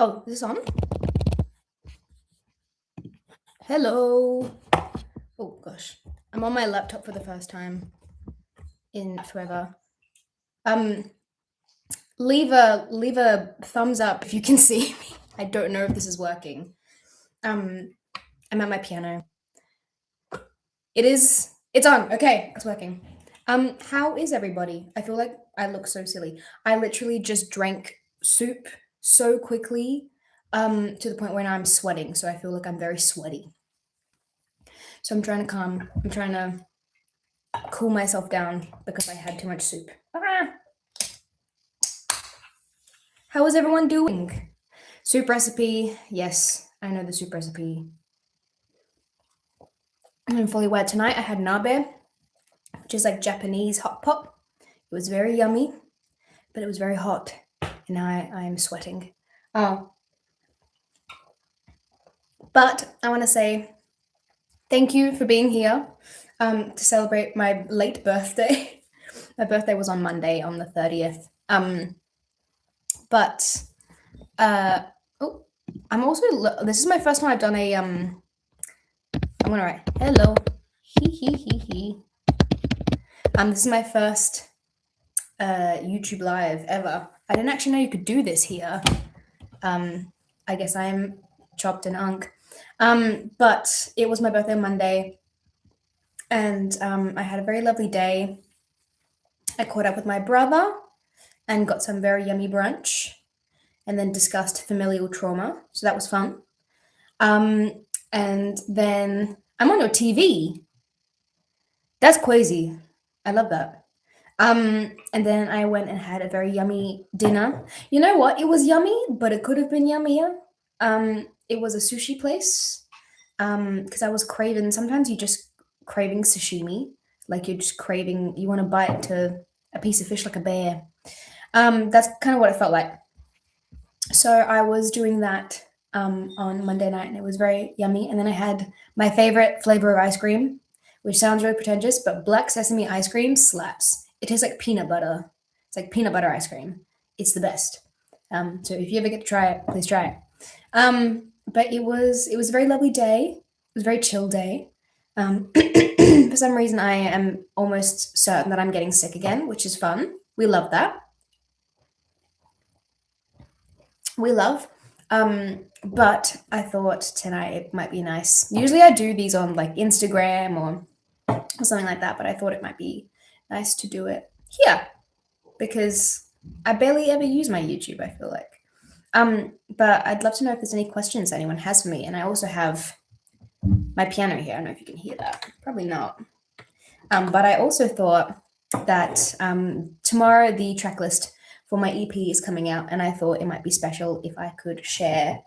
Oh, is this on? Hello. Oh gosh, I'm on my laptop for the first time in forever. Um, leave a thumbs up if you can see me. I don't know if this is working. I'm at my piano. It is. It's on. Okay, it's working. How is everybody? I feel like I look so silly. I literally just drank soup so quickly, to the point where now I'm sweating. So I feel like I'm very sweaty. So I'm trying to calm. I'm trying to cool myself down because I had too much soup. Ah! How is everyone doing? Soup recipe. Yes, I know the soup recipe. I'm fully aware. Tonight I had nabe, which is like Japanese hot pot. It was very yummy, but it was very hot, and now I'm sweating. Oh, but I want to say thank you for being here to celebrate my late birthday. My birthday was on Monday, on the 30th. But oh, I'm also. This is my first time I've done a. I'm gonna write hello. He. This is my first YouTube live ever. I didn't actually know you could do this here. I guess I'm chopped and unk. But it was my birthday on Monday, and I had a very lovely day. I caught up with my brother and got some very yummy brunch, and then discussed familial trauma. So that was fun. And then I'm on your TV. That's crazy. I love that. And then I went and had a very yummy dinner. You know what? It was yummy, but it could have been yummier. It was a sushi place. Because I was craving. Sometimes you just craving sashimi, like you're just craving. You want to bite to a piece of fish like a bear. That's kind of what it felt like. So I was doing that on Monday night, and it was very yummy. And then I had my favorite flavor of ice cream, which sounds really pretentious, but black sesame ice cream slaps. It tastes like peanut butter. It's like peanut butter ice cream. It's the best. So if you ever get to try it, please try it. But it was a very lovely day. It was a very chill day. For some reason, I am almost certain that I'm getting sick again, which is fun. We love that. We love. But I thought tonight it might be nice. Usually I do these on like Instagram or something like that, but I thought it might be nice to do it here because I barely ever use my YouTube, I feel like. But I'd love to know if there's any questions anyone has for me. And I also have my piano here. I don't know if you can hear that. Probably not. But I also thought that tomorrow the track list for my EP is coming out, and I thought it might be special if I could share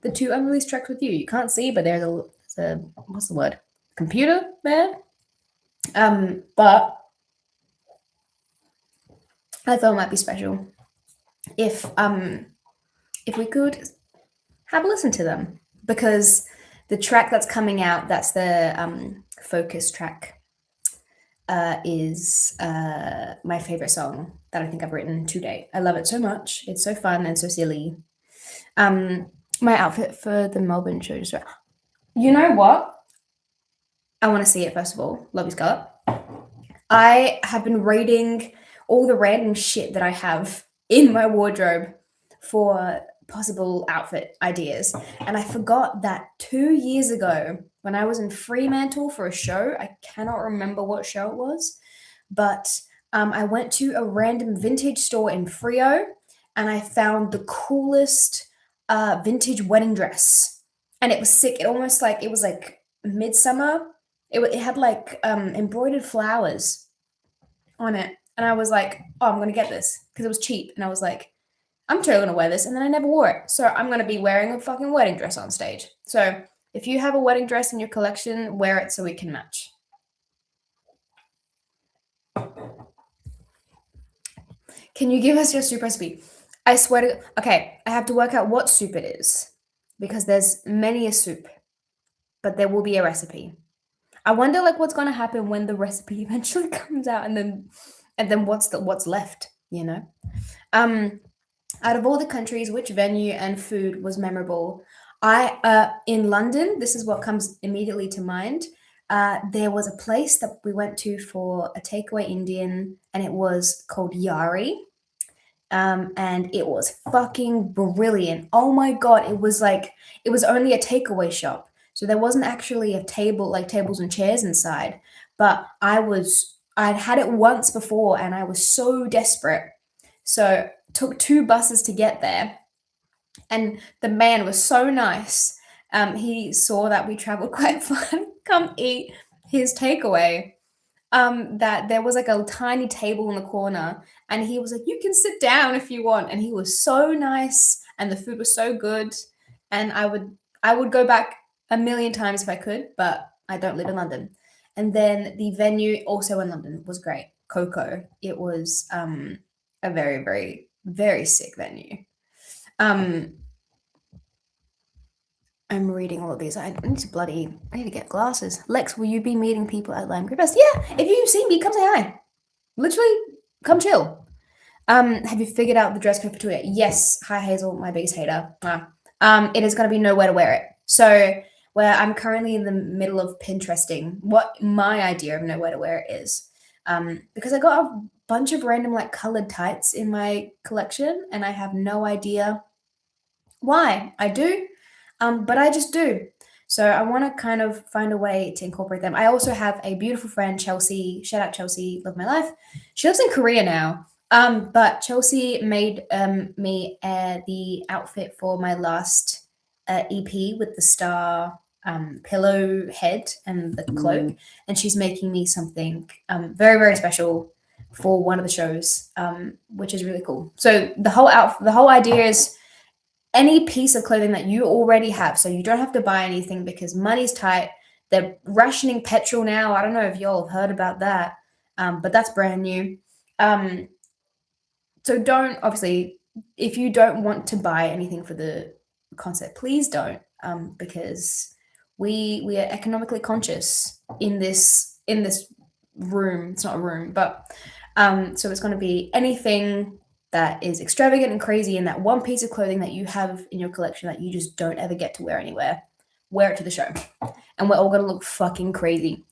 the 2 unreleased tracks with you. You can't see, but there's a what's the word? Computer there. But I thought it might be special if we could have a listen to them, because the track that's coming out, that's the focus track, is my favorite song that I think I've written to date. I love it so much. It's so fun and so silly. My outfit for the Melbourne show just. You know what? I want to see it first of all. Love you, Scarlett. I have been raiding all the random shit that I have in my wardrobe for possible outfit ideas. And I forgot that 2 years ago, when I was in Fremantle for a show, I cannot remember what show it was, but I went to a random vintage store in Frio, and I found the coolest vintage wedding dress. And it was sick. It almost like, it was like midsummer. It had like embroidered flowers on it. And I was like, oh, I'm going to get this because it was cheap. And I was like, I'm totally going to wear this. And then I never wore it. So I'm going to be wearing a fucking wedding dress on stage. So if you have a wedding dress in your collection, wear it so we can match. Can you give us your soup recipe? I swear to... Okay, I have to work out what soup it is because there's many a soup, but there will be a recipe. I wonder like what's going to happen when the recipe eventually comes out, and then what's left, you know? Out of all the countries, which venue and food was memorable? In London, this is what comes immediately to mind. There was a place that we went to for a takeaway Indian, and it was called Yari. And it was fucking brilliant. Oh my god, it was only a takeaway shop, so there wasn't actually a table, like tables and chairs inside. But I'd had it once before, and I was so desperate, so took two buses to get there. And the man was so nice. He saw that we traveled quite far, come eat his takeaway. That there was like a tiny table in the corner, and he was like, "You can sit down if you want." And he was so nice, and the food was so good. And I would go back a million times if I could, but I don't live in London. And then the venue also in London was great. Coco. It was a very, very, very sick venue. Um, I'm reading all of these. I need to get glasses. Lex, will you be meeting people at Lime Creepers? Yeah, if you see me, come say hi. Literally, come chill. Have you figured out the dress code for Twitter? Yes. Hi, Hazel, my biggest hater. It is going to be nowhere to wear it. So, where I'm currently in the middle of Pinteresting what my idea of nowhere to wear it is. Because I got a bunch of random like colored tights in my collection, and I have no idea why I do, but I just do. So I want to kind of find a way to incorporate them. I also have a beautiful friend, Chelsea. Shout out Chelsea, love my life. She lives in Korea now. But Chelsea made me the outfit for my last EP with the star pillow head and the cloak, and she's making me something very, very special for one of the shows, which is really cool. So the whole idea is any piece of clothing that you already have, so you don't have to buy anything because money's tight. They're rationing petrol now. I don't know if y'all have heard about that, but that's brand new. So don't, obviously, if you don't want to buy anything for the concert, please don't, because we are economically conscious in this room. It's not a room, but so it's going to be anything that is extravagant and crazy, and that one piece of clothing that you have in your collection that you just don't ever get to wear anywhere. Wear it to the show, and we're all going to look fucking crazy.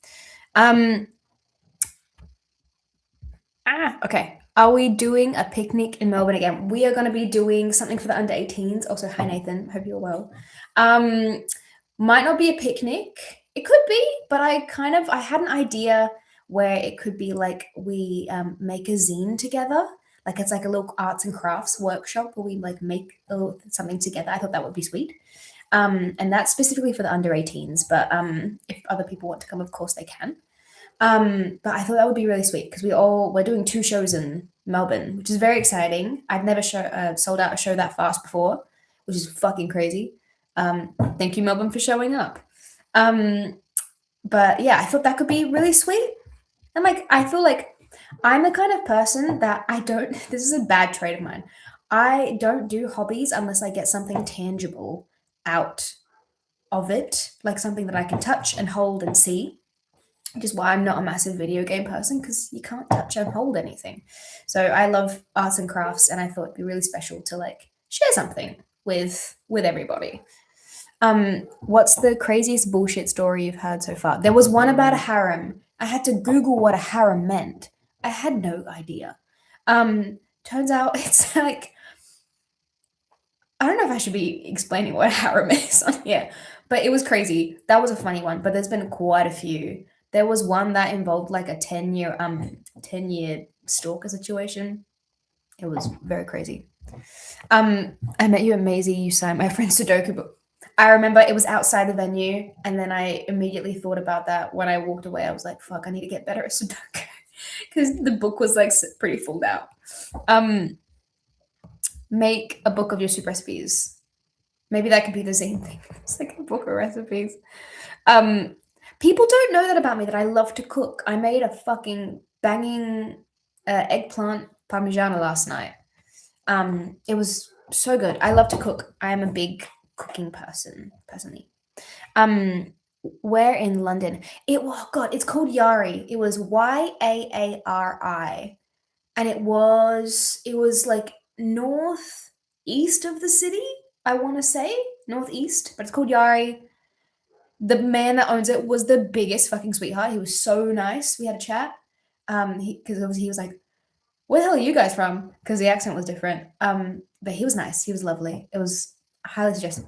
Okay. Are we doing a picnic in Melbourne again? We are going to be doing something for the under 18s. Also, hi Nathan, hope you're well. Might not be a picnic. It could be, but I had an idea where it could be like we make a zine together. Like it's like a little arts and crafts workshop where we like make something together. I thought that would be sweet. And that's specifically for the under 18s. But if other people want to come, of course they can. But I thought that would be really sweet because we're doing 2 shows in Melbourne, which is very exciting. I've never sold out a show that fast before, which is fucking crazy. Thank you, Melbourne, for showing up. But yeah, I thought that could be really sweet. And like, I feel like I'm the kind of person that this is a bad trait of mine. I don't do hobbies unless I get something tangible out of it, like something that I can touch and hold and see. Which is why I'm not a massive video game person, because you can't touch and hold anything. So I love arts and crafts, and I thought it'd be really special to like share something with everybody. What's the craziest bullshit story you've heard so far? There was one about a harem. I had to Google what a harem meant. I had no idea. Turns out it's like, I don't know if I should be explaining what a harem is on here, but it was crazy. That was a funny one, but there's been quite a few. There was one that involved like a 10-year stalker situation. It was very crazy. I met you at Maisie. You signed my friend Sudoku book. I remember it was outside the venue, and then I immediately thought about that when I walked away. I was like, fuck, I need to get better at Sudoku because the book was like pretty full out. Make a book of your soup recipes. Maybe that could be the same thing. It's like a book of recipes. People don't know that about me, that I love to cook. I made a fucking banging eggplant parmigiana last night. It was so good. I love to cook. I am a big cooking person, personally. Where in London? It's called Yari. It was Yaari. And it was like north. east of the city, I want to say, northeast, but it's called Yari. The man that owns it was the biggest fucking sweetheart. He was so nice. We had a chat. Because obviously he was like, "Where the hell are you guys from?" Because the accent was different. But he was nice. He was lovely. It was highly suggested.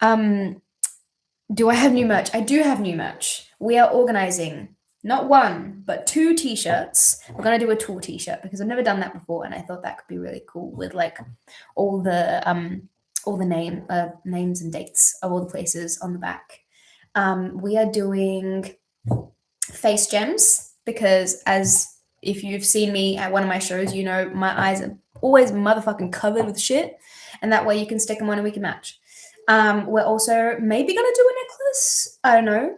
Do I have new merch? I do have new merch. We are organizing not one, but 2 t-shirts. We're gonna do a tour t-shirt because I've never done that before, and I thought that could be really cool with like all the names and dates of all the places on the back. We are doing face gems because, as if you've seen me at one of my shows, you know my eyes are always motherfucking covered with shit, and that way you can stick them on and we can match. We're also maybe gonna do a necklace. I don't know.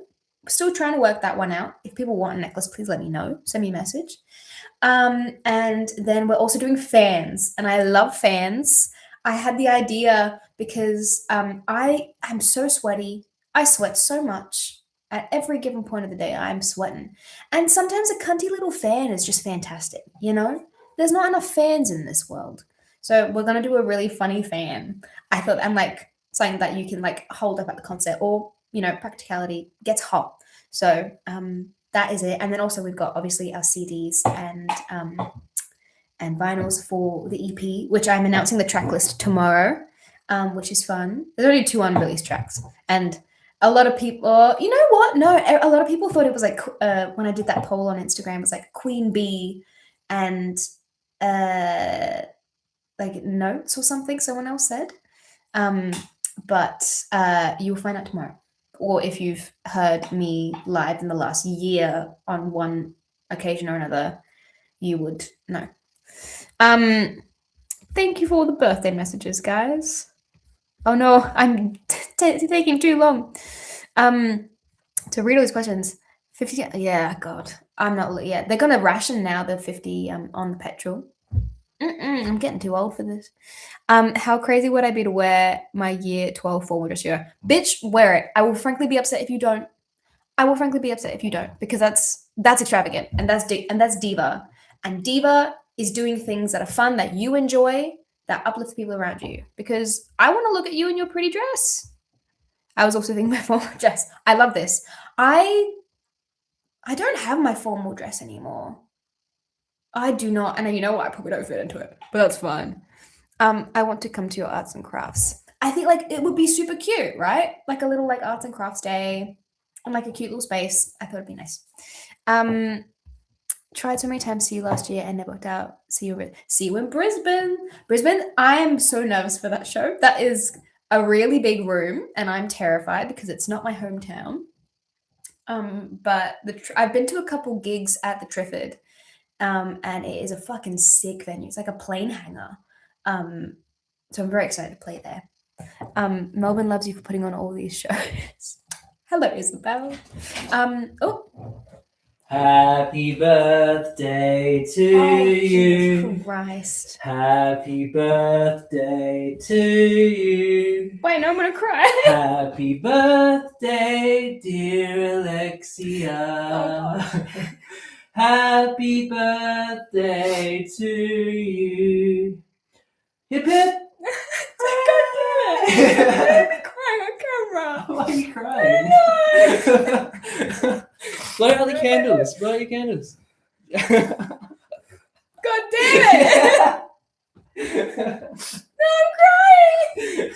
Still trying to work that one out. If people want a necklace, please let me know. Send me a message. And then we're also doing fans, and I love fans. I had the idea because I am so sweaty. I sweat so much. At every given point of the day, I'm sweating. And sometimes a cunty little fan is just fantastic, you know? There's not enough fans in this world. So we're gonna do a really funny fan. I thought I'm like something that you can like hold up at the concert, or you know, practicality gets hot. So that is it. And then also we've got obviously our CDs and vinyls for the EP, which I'm announcing the track list tomorrow, which is fun. There's only 2 unreleased tracks, and a lot of people, you know what? No, a lot of people thought it was like when I did that poll on Instagram, it was like Queen Bee and like Notes or something. Someone else said, but you'll find out tomorrow. Or if you've heard me live in the last year on one occasion or another, you would know. Thank you for all the birthday messages, guys. Oh no, I'm taking too long. To read all these questions. 50, yeah, God, I'm not. Yeah, they're gonna ration now the 50 on the petrol. I'm getting too old for this. How crazy would I be to wear my year 12 formal dress year? Bitch, wear it. I will frankly be upset if you don't. Because that's extravagant and that's diva. And diva is doing things that are fun, that you enjoy, that uplifts people around you. Because I want to look at you in your pretty dress. I was also thinking my formal dress. I love this. I don't have my formal dress anymore. I do not, and you know what? I probably don't fit into it, but that's fine. I want to come to your arts and crafts. I think like it would be super cute, right? Like a little like arts and crafts day and like a cute little space. I thought it'd be nice. Tried so many times to see you last year and never worked out. See you in Brisbane. I am so nervous for that show. That is a really big room, and I'm terrified because it's not my hometown. But I've been to a couple gigs at the Triffid, and it is a fucking sick venue. It's like a plane hangar. So I'm very excited to play there. Melbourne loves you for putting on all these shows. Hello, Isabel. Oh. Happy birthday to you. Jesus Christ. Happy birthday to you. Wait, no, I'm gonna cry. Happy birthday, dear Aleksiah. Oh, Happy birthday to you. Hip hip. God damn it. I'm crying on camera. Why are you crying? No. Blow out the candles. Blow out your candles. God damn it. No, I'm crying.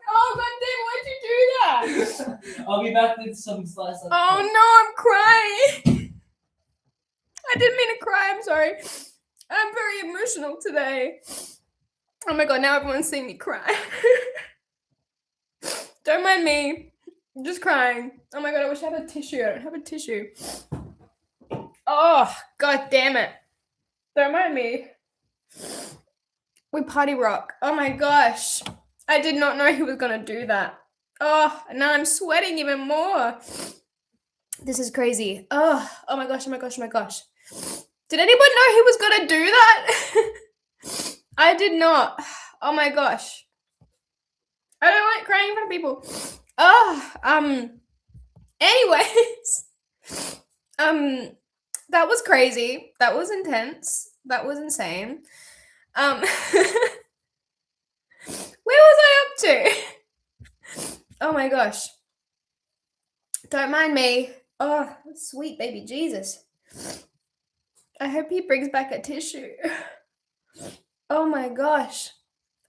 Oh, God damn, why'd you do that? I'll be back with some slice of. Oh, no, I'm crying. I didn't mean to cry. I'm sorry. I'm very emotional today. Oh my God, now everyone's seeing me cry. Don't mind me. I'm just crying. Oh my God, I wish I had a tissue. I don't have a tissue. Oh, God damn it. Don't mind me. We party rock. Oh my gosh. I did not know he was going to do that. Oh, now I'm sweating even more. This is crazy. Oh my gosh, oh my gosh, oh my gosh. Did anyone know he was going to do that? I did not. Oh my gosh. I don't like crying in front of people. Anyways. That was crazy. That was intense. That was insane. Oh my gosh. Don't mind me. Oh, sweet baby Jesus. I hope he brings back a tissue. Oh my gosh.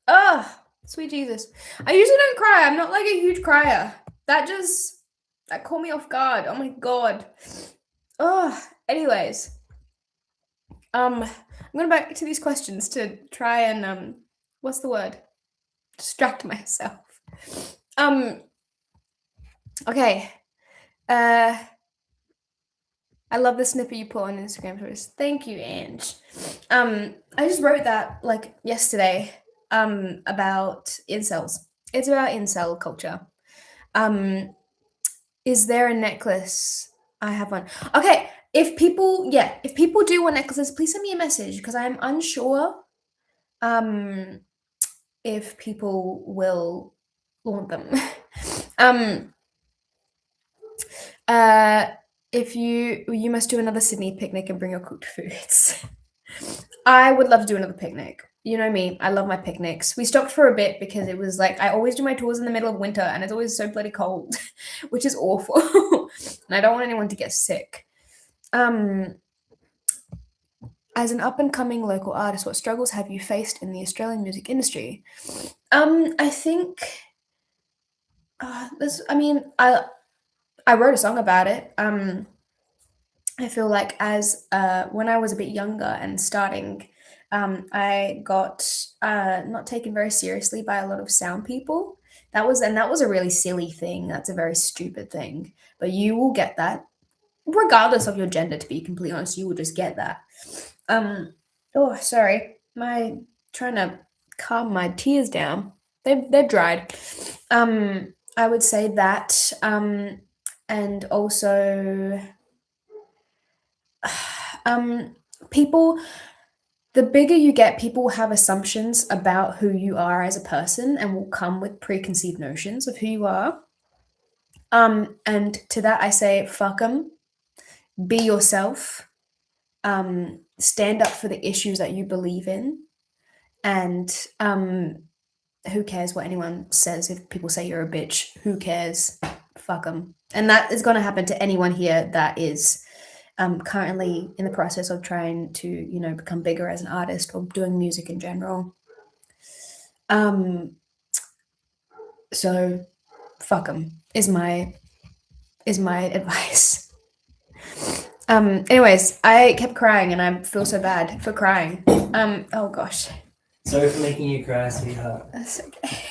Oh, sweet Jesus. I usually don't cry. I'm not like a huge crier. That caught me off guard. Oh my god. Oh, anyways. I'm going back to these questions to try and what's the word? Distract myself. Okay. I love the snippet you put on Instagram stories. Thank you, Ange. I just wrote that like yesterday about incels. It's about incel culture. Is there a necklace? I have one. Okay, if people do want necklaces, please send me a message because I'm unsure if people will want them. If you must do another Sydney picnic and bring your cooked foods. I would love to do another picnic. You know me, I love my picnics. We stopped for a bit because it was like I always do my tours in the middle of winter and it's always so bloody cold, which is awful. And I don't want anyone to get sick. As an up-and-coming local artist, what struggles have you faced in the Australian music industry? I think I wrote a song about it. I feel like as when I was a bit younger and starting, I got not taken very seriously by a lot of sound people. That was a really silly thing. That's a very stupid thing. But you will get that, regardless of your gender. To be completely honest, you will just get that. Oh, sorry, trying to calm my tears down. They've dried. I would say that. And also. People, the bigger you get, people have assumptions about who you are as a person and will come with preconceived notions of who you are. And to that I say, fuck them. Be yourself. Stand up for the issues that you believe in. And who cares what anyone says? If people say you're a bitch, who cares? Fuck them. And that is going to happen to anyone here that is currently in the process of trying to, become bigger as an artist or doing music in general. So fuck them is my advice. Anyways, I kept crying and I feel so bad for crying. Oh gosh. Sorry for making you cry, sweetheart. That's okay.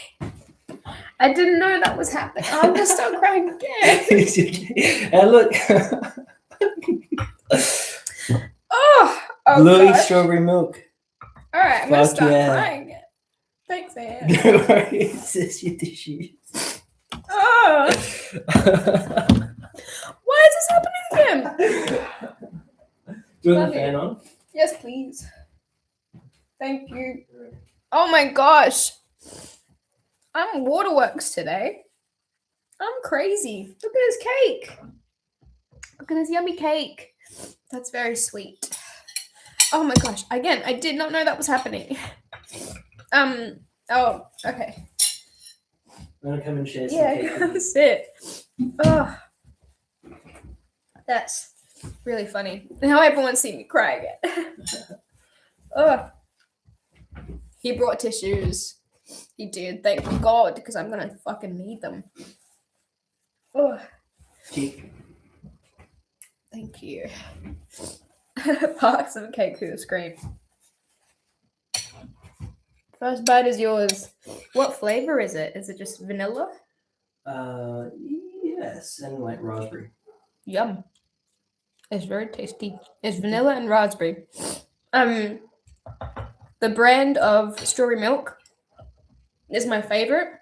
I didn't know that was happening. I'm gonna start crying again. And look. Oh Bluey gosh. strawberry milk. All right, I'm gonna start yeah. crying again. Thanks, man. No worries, it's just your tissues. Oh. Why is this happening again? Do you want the fan on? Yes, please. Thank you. Oh my gosh. I'm waterworks today. I'm crazy. Look at this cake. Look at this yummy cake. That's very sweet. Oh my gosh. Again, I did not know that was happening. Oh, okay. I'm gonna come and share some Yeah, cake. come sit. Oh. That's really funny. Now everyone's seen me cry again. Oh. He brought tissues. He did. Thank God, because I'm gonna fucking need them. Oh. Cheek. Thank you. Parks of cake through the screen. First bite is yours. What flavor is it? Is it just vanilla? Yes, and like raspberry. Yum. It's very tasty. It's vanilla and raspberry. The brand of strawberry milk is my favorite.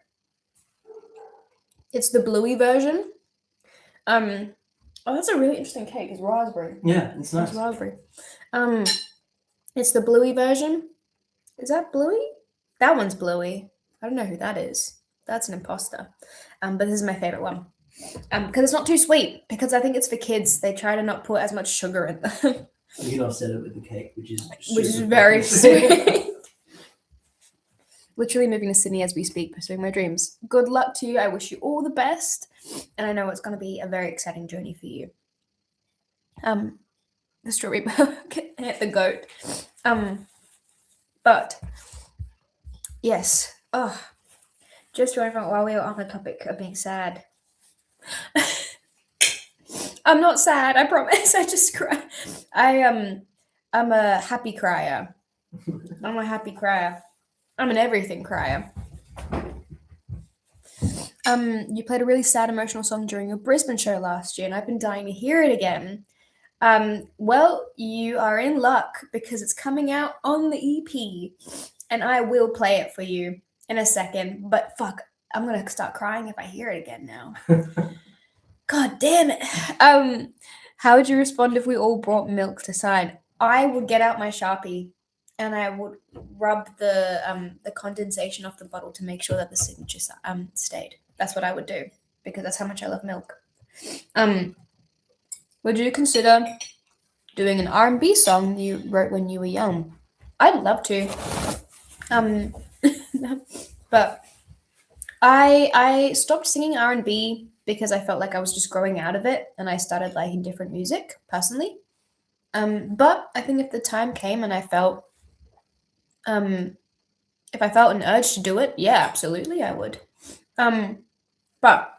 It's the bluey version. Oh, that's a really interesting cake. It's raspberry. Yeah, it's nice. It's raspberry. It's the bluey version. Is that bluey? That one's bluey. I don't know who that is. That's an imposter. But this is my favorite one. Because it's not too sweet. Because I think it's for kids. They try to not put as much sugar in them. You can offset it with the cake, which is very sweet. literally moving to Sydney as we speak, pursuing my dreams. Good luck to you. I wish you all the best. And I know it's going to be a very exciting journey for you. The strawberry hit the goat. But yes. Oh, just remember while we were on the topic of being sad. I'm not sad, I promise. I just cry. I'm a happy crier. I'm a happy crier. I'm an everything crier. You played a really sad emotional song during your Brisbane show last year, and I've been dying to hear it again. Well, you are in luck because it's coming out on the EP, and I will play it for you in a second. But fuck, I'm gonna start crying if I hear it again now. God damn it. How would you respond if we all brought milk to sign? I would get out my Sharpie and I would rub the condensation off the bottle to make sure that the signature stayed. That's what I would do because that's how much I love milk. Would you consider doing an R&B song you wrote when you were young? I'd love to. But I stopped singing R&B because I felt like I was just growing out of it and I started liking different music personally. But I think if the time came and I felt if I felt an urge to do it, yeah, absolutely I would. But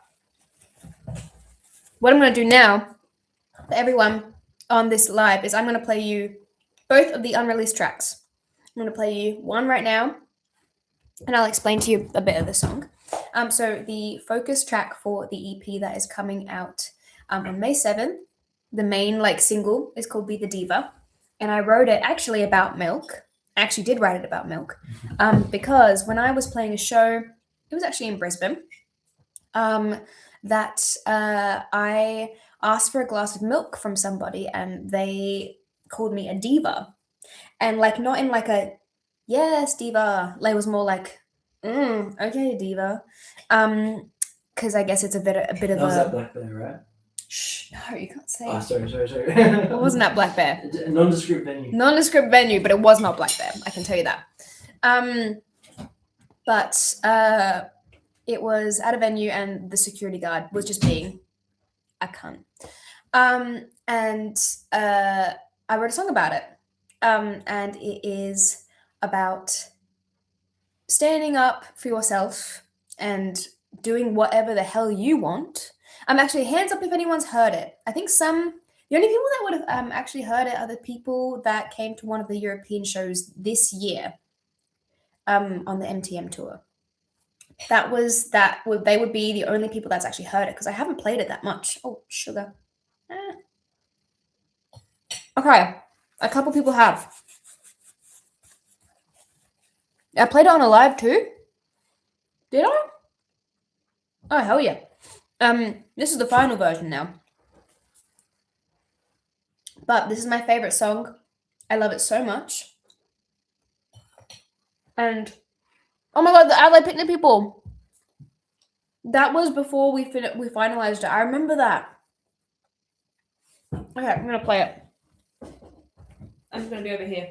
what I'm going to do now for everyone on this live is I'm going to play you both of the unreleased tracks. I'm going to play you one right now and I'll explain to you a bit of the song. So the focus track for the EP that is coming out on May 7th, the main single is called Be the Diva. And I wrote it actually about milk. I actually did write it about milk because when I was playing a show, it was actually in Brisbane, that I asked for a glass of milk from somebody and they called me a diva. And not in a, yes, diva. It was more like, okay, diva. Because I guess it's a bit of that was that Black Bear, right? Shh, no, you can't say. Oh, sorry. It wasn't at Black Bear. Nondescript venue. Nondescript venue, but it was not Black Bear. I can tell you that. But it was at a venue, and the security guard was just being a cunt. And I wrote a song about it. And it is about standing up for yourself and doing whatever the hell you want. Actually, hands up if anyone's heard it. I think the only people that would have actually heard it are the people that came to one of the European shows this year on the MTM tour. They would be the only people that's actually heard it because I haven't played it that much. Oh, sugar. Okay, a couple people have. I played it on a live too. Did I? Oh, hell yeah. This is the final version now. But this is my favorite song. I love it so much. And oh my god, the Adelaide Picnic people. That was before we finalized it. I remember that. Okay, I'm gonna play it. I'm just gonna be over here.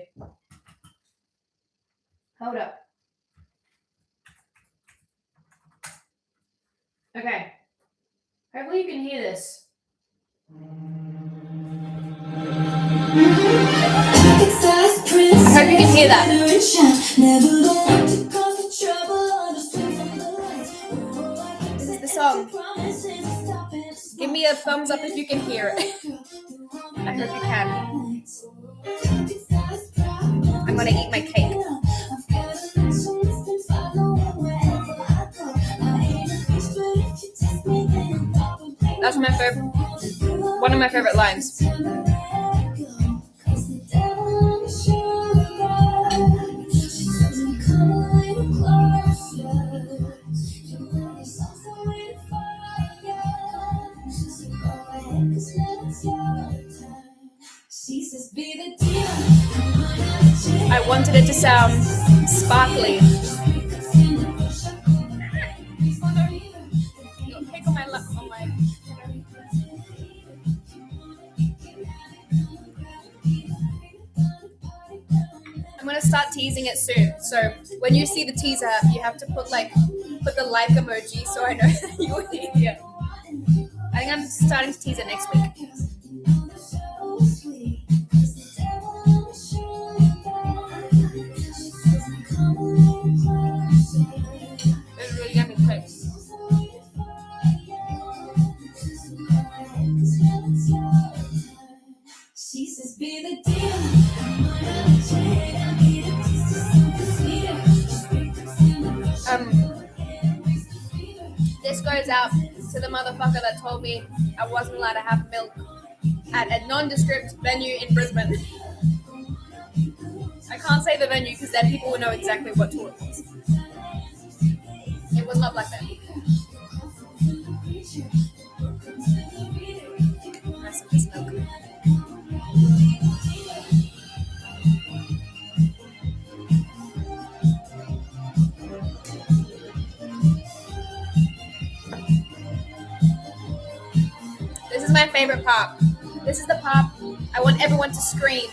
Hold up. Okay. Hopefully you can hear this. I hope you can hear that. This is the song. Give me a thumbs up if you can hear it. I hope you can. I'm gonna eat my cake. That's one of my favorite lines. I wanted it to sound sparkly. I'm going to start teasing it soon. So When you see the teaser, you have to put the like emoji so I know that you were here. I think I'm starting to tease it next week. It's really yummy cake. She says, be the This goes out to the motherfucker that told me I wasn't allowed to have milk at a nondescript venue in Brisbane. I can't say the venue because then people will know exactly what tour it was. It was not Black Bear. Rest of this milk. This is my favorite part. This is the part I want everyone to scream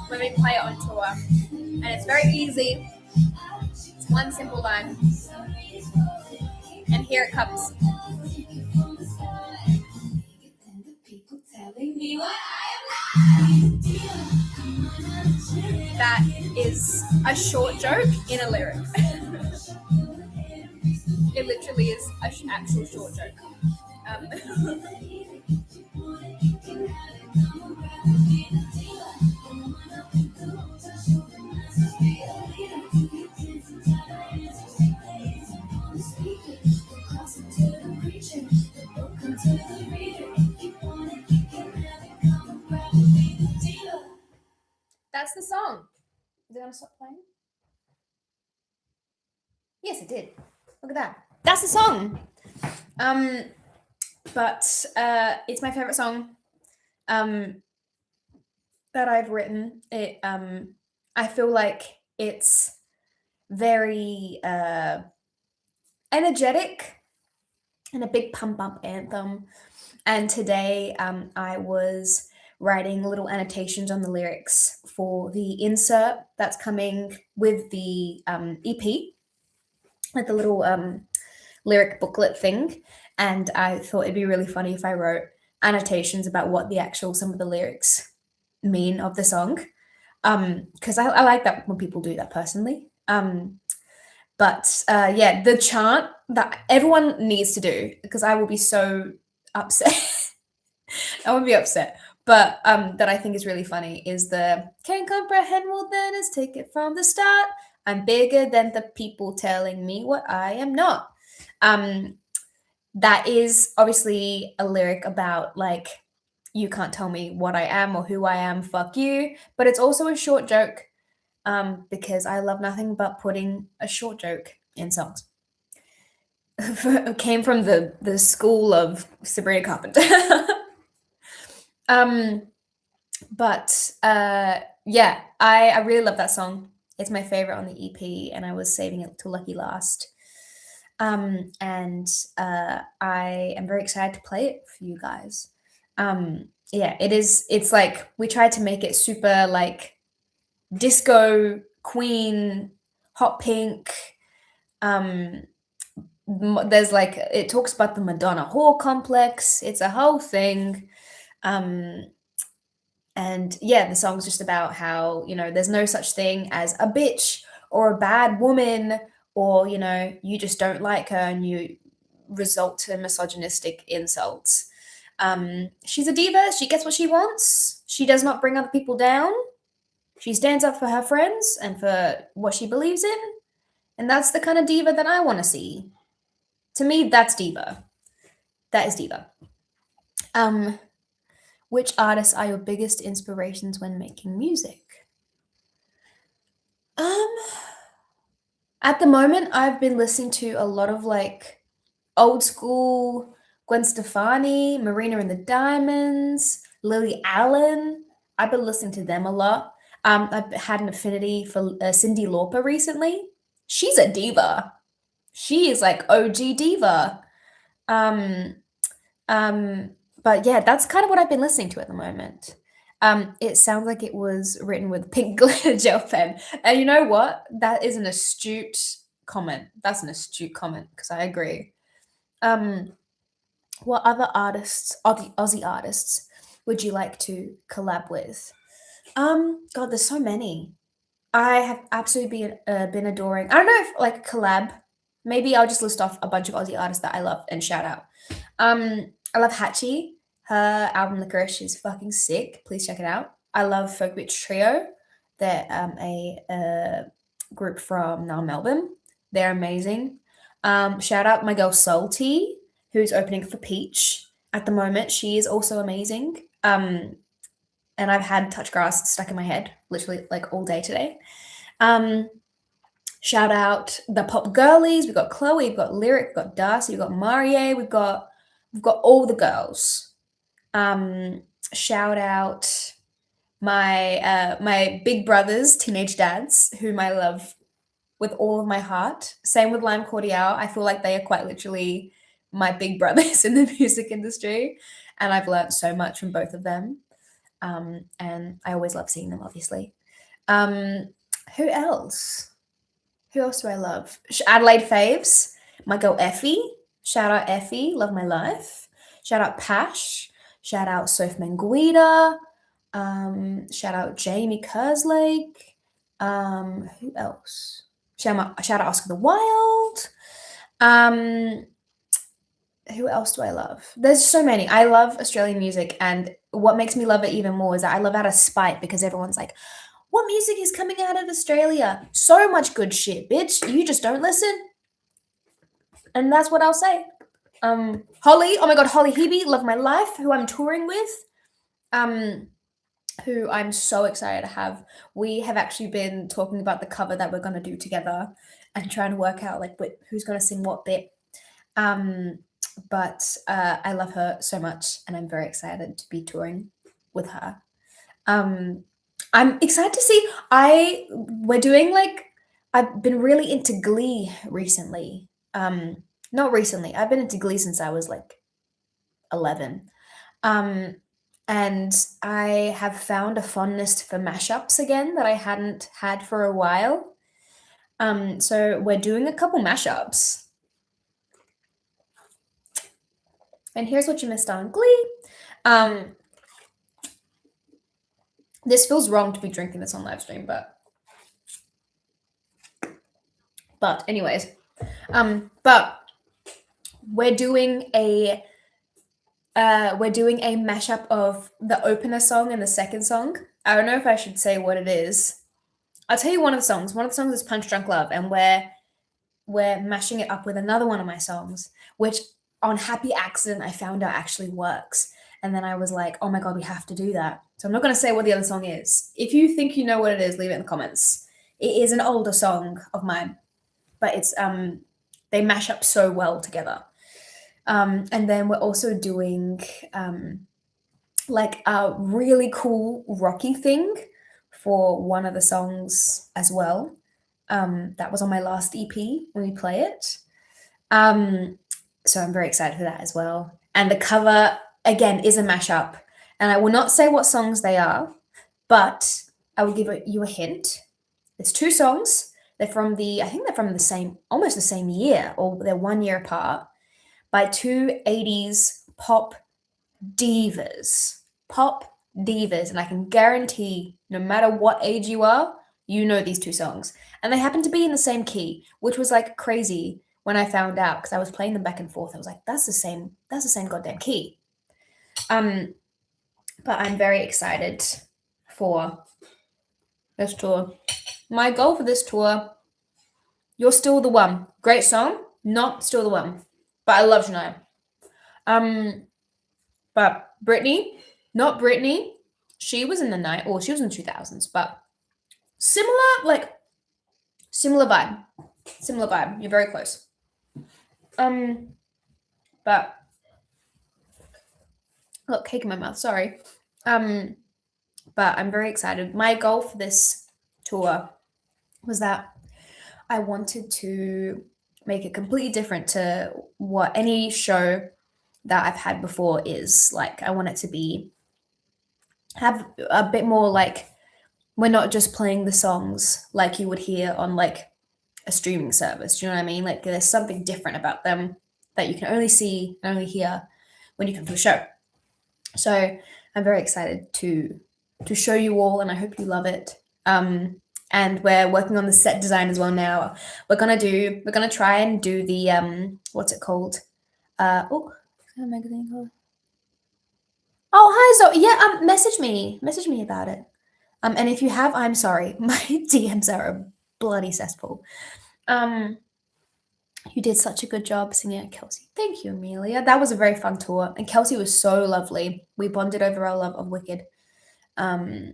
when we play it on tour. And it's very easy. It's one simple line. And here it comes. That is a short joke in a lyric. It literally is an actual short joke. That's the song. Is it going to stop playing? Yes, it did. Look at that. That's the song. But it's my favorite song that I've written. It I feel like it's very energetic and a big pump up anthem. And today I was writing little annotations on the lyrics for the insert that's coming with the EP, like the little lyric booklet thing. And I thought it'd be really funny if I wrote annotations about what some of the lyrics mean of the song. Because I like that when people do that personally. But the chant that everyone needs to do, because I will be so upset. I won't be upset. But that I think is really funny is the can't comprehend, well then let's take it from the start. I'm bigger than the people telling me what I am not. That is obviously a lyric about like, you can't tell me what I am or who I am, fuck you. But it's also a short joke because I love nothing but putting a short joke in songs. It came from the school of Sabrina Carpenter. I really love that song. It's my favorite on the EP, and I was saving it till Lucky Last. I am very excited to play it for you guys. It is. It's like we tried to make it super like disco queen, hot pink. There's like it talks about the Madonna whore complex. It's a whole thing. The song's just about how, there's no such thing as a bitch or a bad woman, or, you just don't like her and you result to misogynistic insults. She's a diva. She gets what she wants. She does not bring other people down. She stands up for her friends and for what she believes in. And that's the kind of diva that I want to see. To me, that's diva. That is diva. Which artists are your biggest inspirations when making music? At the moment, I've been listening to a lot of like old school Gwen Stefani, Marina and the Diamonds, Lily Allen. I've been listening to them a lot. I've had an affinity for Cyndi Lauper recently. She's a diva. She is like OG diva. But yeah, that's kind of what I've been listening to at the moment. It sounds like it was written with pink glitter gel pen. And you know what? That is an astute comment. That's an astute comment because I agree. What other artists, Aussie artists, would you like to collab with? God, there's so many. I have absolutely been adoring. I don't know if like collab. Maybe I'll just list off a bunch of Aussie artists that I love and shout out. I love Hatchie. Her album Licorice is fucking sick. Please check it out. I love Folk Witch Trio. They're a group from now Melbourne. They're amazing. Shout out my girl Salty, who's opening for Peach at the moment. She is also amazing. And I've had Touch Grass stuck in my head literally like all day today. Shout out the pop girlies. We've got Chloe, we've got Lyric, we've got Darcy, we've got Marie, we've got all the girls. Shout out my big brothers, teenage dads, whom I love with all of my heart. Same with Lime Cordial. I feel like they are quite literally my big brothers in the music industry, and I've learned so much from both of them. And I always love seeing them, obviously. Who else? Who else do I love? Adelaide Faves, my girl Effie. Shout out Effie, love my life. Shout out Pash. Shout out Soph Manguita. Shout out Jamie Kerslake. Who else? Shout out Oscar the Wild. Who else do I love? There's so many. I love Australian music, and what makes me love it even more is that I love out of spite because everyone's like, what music is coming out of Australia? So much good shit, bitch. You just don't listen. And that's what I'll say. Holly, oh my god, Holly Hebe, love my life, who I'm touring with. Who I'm so excited to have. We have actually been talking about the cover that we're gonna do together and trying to work out like who's gonna sing what bit. But I love her so much, and I'm very excited to be touring with her. I'm excited to see. We're doing like I've been really into Glee recently. Not recently. I've been into Glee since I was like 11. And I have found a fondness for mashups again that I hadn't had for a while. So we're doing a couple mashups. And here's what you missed on Glee. This feels wrong to be drinking this on live stream, but anyways, but we're doing a mashup of the opener song and the second song. I don't know if I should say what it is. I'll tell you one of the songs. One of the songs is Punch Drunk Love, and we're mashing it up with another one of my songs, which on happy accident I found out actually works. And then I was like, oh my god, we have to do that. So I'm not going to say what the other song is. If you think you know what it is, leave it in the comments. It is an older song of mine, but it's they mash up so well together. And then we're also doing like a really cool rocky thing for one of the songs as well. That was on my last EP when we play it. So I'm very excited for that as well. And the cover, again, is a mashup. And I will not say what songs they are, but I will give you a hint. It's two songs. I think they're from almost the same year, or they're 1 year apart, by two 80s pop divas. Pop divas. And I can guarantee, no matter what age you are, you know these two songs. And they happen to be in the same key, which was like crazy when I found out, because I was playing them back and forth. I was like, that's the same goddamn key. But I'm very excited for this tour. My goal for this tour, You're Still the One. Great song, not still the one. But I love Shania. But Britney, not Britney. She was in the 2000s, but similar vibe. Similar vibe. You're very close. But look, cake in my mouth, sorry. But I'm very excited. My goal for this tour was that I wanted to make it completely different to what any show that I've had before is. Like, I want it to be have a bit more like, we're not just playing the songs like you would hear on like a streaming service. Do you know what I mean? Like there's something different about them that you can only see and only hear when you come to the show. So I'm very excited to show you all, and I hope you love it. And we're working on the set design as well now. We're gonna try and do the what's it called? What's that magazine called? Oh, hi Zoe. Yeah, message me about it. And if you have, I'm sorry, my DMs are a bloody cesspool. You did such a good job singing at Kelsey. Thank you, Amelia. That was a very fun tour, and Kelsey was so lovely. We bonded over our love of Wicked. I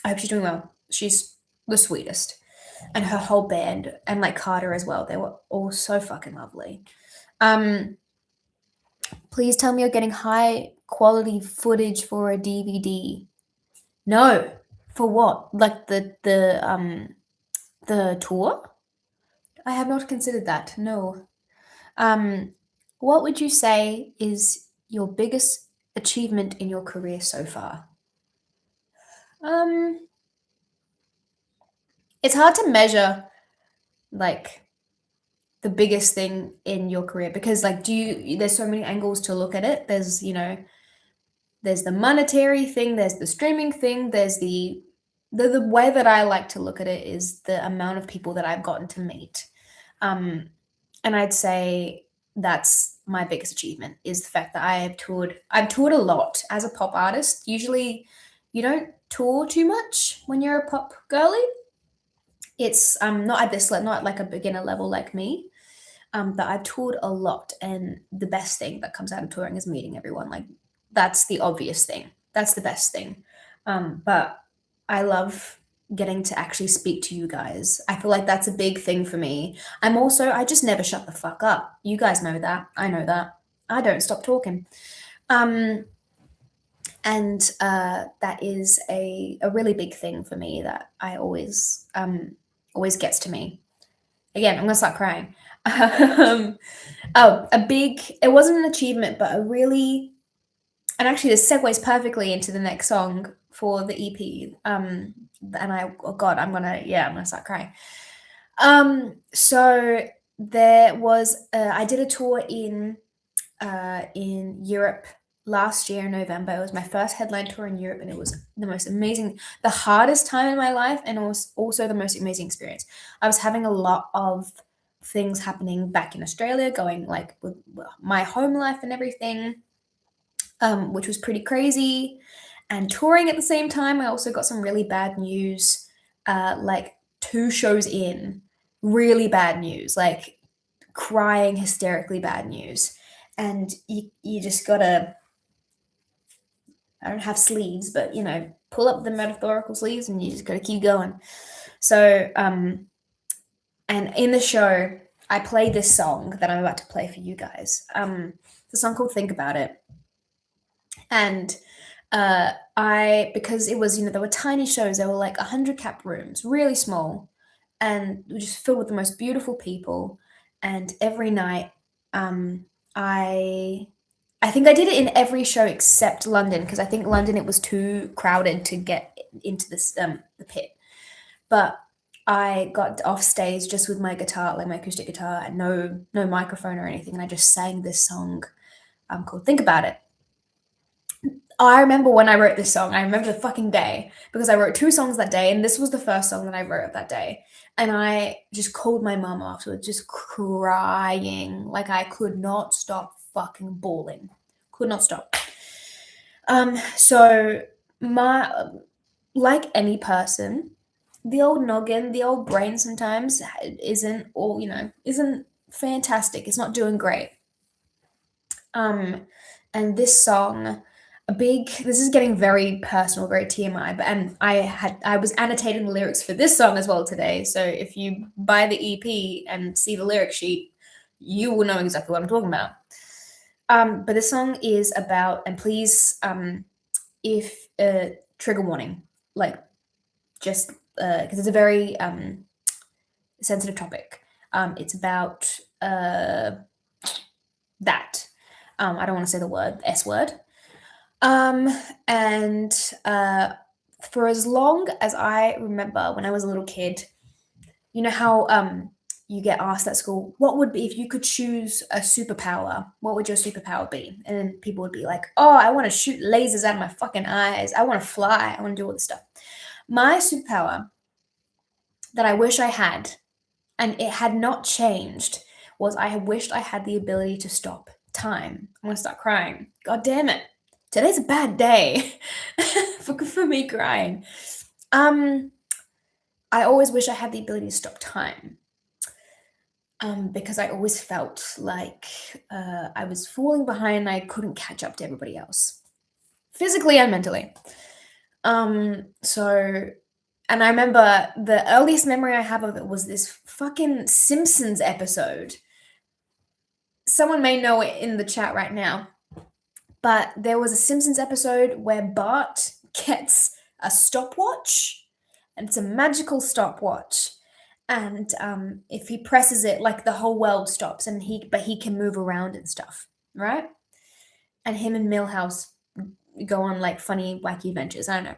hope she's doing well. She's the sweetest, and her whole band, and like Carter as well. They were all so fucking lovely. Please tell me you're getting high quality footage for a DVD. No, for what? Like the tour? I have not considered that. No. What would you say is your biggest achievement in your career so far? It's hard to measure like the biggest thing in your career because like there's so many angles to look at it. There's, there's the monetary thing, there's the streaming thing, there's the way that I like to look at it is the amount of people that I've gotten to meet. And I'd say that's my biggest achievement is the fact that I've toured a lot as a pop artist. Usually you don't tour too much when you're a pop girly. It's not at this not like a beginner level like me. But I've toured a lot, and the best thing that comes out of touring is meeting everyone. Like that's the obvious thing. That's the best thing. But I love getting to actually speak to you guys. I feel like that's a big thing for me. I just never shut the fuck up. You guys know that. I know that. I don't stop talking. And that is a really big thing for me that I always gets to me. Again, I'm gonna start crying. It wasn't an achievement, but and actually this segues perfectly into the next song for the EP. I'm gonna start crying. So there was, I did a tour in Europe last year in November. It was my first headline tour in Europe, and it was the most amazing, the hardest time in my life, and it was also the most amazing experience. I was having a lot of things happening back in Australia, going like with my home life and everything, which was pretty crazy. And touring at the same time, I also got some really bad news, like 2 shows in, really bad news, like crying, hysterically bad news. And you just gotta, I don't have sleeves, but pull up the metaphorical sleeves and you just gotta keep going. So, and in the show, I play this song that I'm about to play for you guys. The song called Think About It. And because it was, there were tiny shows, there were like 100 cap rooms, really small, and just filled with the most beautiful people. And every night, I think I did it in every show except London, because I think London, it was too crowded to get into this the pit. But I got off stage just with my guitar, like my acoustic guitar, and no microphone or anything, and I just sang this song called Think About It. I remember when I wrote this song, I remember the fucking day, because I wrote 2 songs that day, and this was the first song that I wrote that day. And I just called my mum afterwards, just crying, like I could not stop fucking bawling. Could not stop. So like any person, the old noggin, the old brain sometimes isn't fantastic. It's not doing great. And this song, this is getting very personal, very TMI, but I was annotating the lyrics for this song as well today. So if you buy the EP and see the lyric sheet, you will know exactly what I'm talking about. But this song is about, and please, if trigger warning, like just because it's a very sensitive topic. It's about that. I don't want to say the S word. And for as long as I remember, when I was a little kid, you know how you get asked at school, what would be if you could choose a superpower? What would your superpower be? And then people would be like, oh, I want to shoot lasers out of my fucking eyes. I want to fly. I want to do all this stuff. My superpower that I wish I had, and it had not changed, was I wished I had the ability to stop time. I want to start crying. God damn it. Today's a bad day for me crying. I always wish I had the ability to stop time. Because I always felt like I was falling behind and I couldn't catch up to everybody else, physically and mentally. And I remember the earliest memory I have of it was this fucking Simpsons episode. Someone may know it in the chat right now, but there was a Simpsons episode where Bart gets a stopwatch, and it's a magical stopwatch. And if he presses it, like the whole world stops, and he can move around and stuff, right? And him and Milhouse go on like funny, wacky adventures. I don't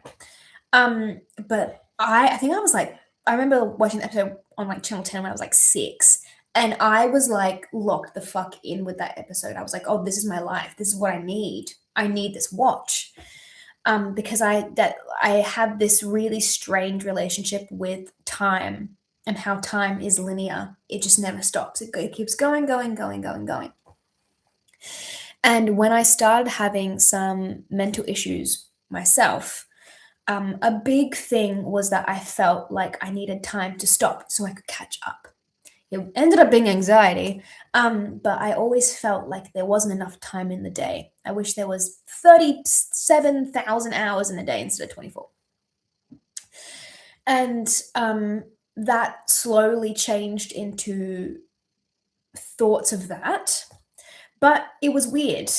know. But I think I was like, I remember watching the episode on like Channel 10 when I was like 6, and I was like locked the fuck in with that episode. I was like, oh, this is my life. This is what I need. I need this watch. Because I have this really strange relationship with time. And how time is linear. It just never stops. It keeps going. And when I started having some mental issues myself, a big thing was that I felt like I needed time to stop so I could catch up. It ended up being anxiety, but I always felt like there wasn't enough time in the day. I wish there was 37,000 hours in a day instead of 24. And that slowly changed into thoughts of that, but it was weird.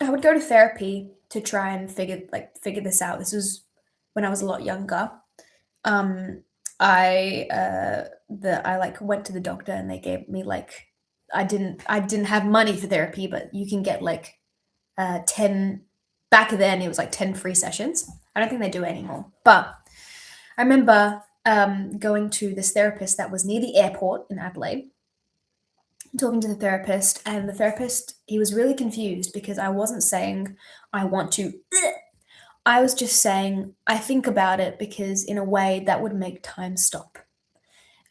I would go to therapy to try and figure this out. This was when I was a lot younger. I like went to the doctor and they gave me like, I didn't have money for therapy, but you can get like 10, back then it was like 10 free sessions. I don't think they do it anymore, but I remember going to this therapist that was near the airport in Adelaide, talking to the therapist, and the therapist, he was really confused because I wasn't saying I want to. I was just saying I think about it because in a way that would make time stop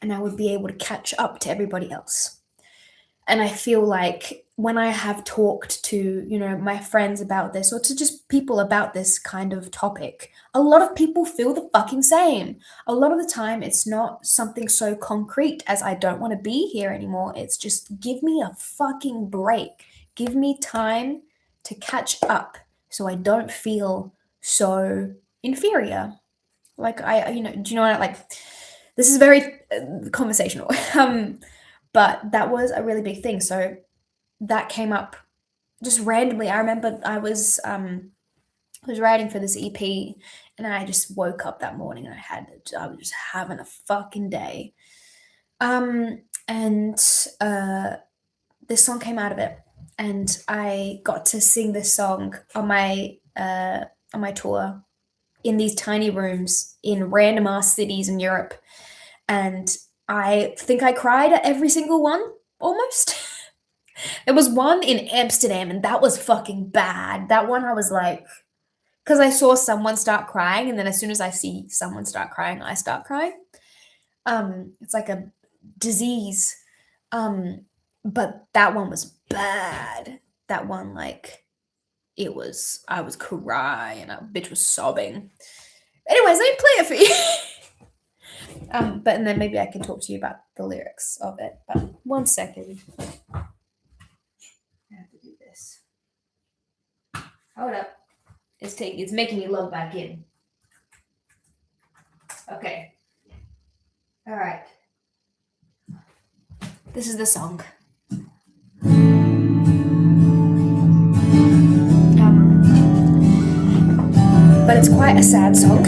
and I would be able to catch up to everybody else. And I feel like when I have talked to, my friends about this, or to just people about this kind of topic, a lot of people feel the fucking same. A lot of the time, it's not something so concrete as I don't want to be here anymore. It's just give me a fucking break. Give me time to catch up so I don't feel so inferior. Like do you know what? Like, this is very conversational. But that was a really big thing. So that came up just randomly. I remember I was writing for this EP, and I just woke up that morning and I was just having a fucking day. And this song came out of it, and I got to sing this song on my tour in these tiny rooms in random ass cities in Europe. And I think I cried at every single one, almost. There was one in Amsterdam, and that was fucking bad. That one I was like, because I saw someone start crying, and then as soon as I see someone start crying, I start crying. It's like a disease. But that one was bad. That one, like, I was crying, and that bitch was sobbing. Anyways, let me play it for you. And then maybe I can talk to you about the lyrics of it. But 1 second. I have to do this. Hold up. It's making me log back in. Okay. All right. This is the song. But it's quite a sad song,